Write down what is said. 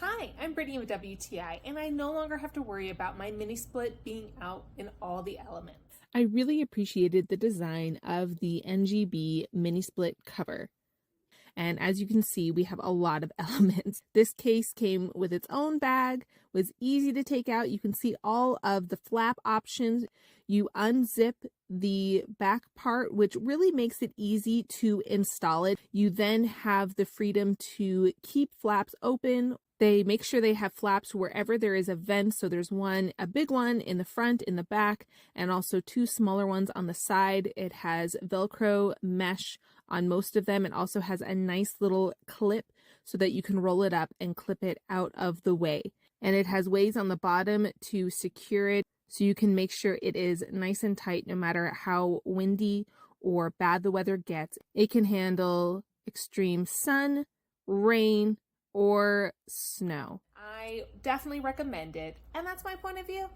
Hi, I'm Brittany with WTI, and I no longer have to worry about my mini split being out in all the elements. I really appreciated the design of the NGB mini split cover. And as you can see, we have a lot of elements. This case came with its own bag, was easy to take out. You can see all of the flap options. You unzip the back part, which really makes it easy to install it. You then have the freedom to keep flaps open. They make sure they have flaps wherever there is a vent. So there's one, a big one in the front, in the back, and also two smaller ones on the side. It has Velcro mesh on most of them. It also has a nice little clip so that you can roll it up and clip it out of the way. And it has ways on the bottom to secure it so you can make sure it is nice and tight no matter how windy or bad the weather gets. It can handle extreme sun, rain, or snow. I definitely recommend it, and that's my point of view.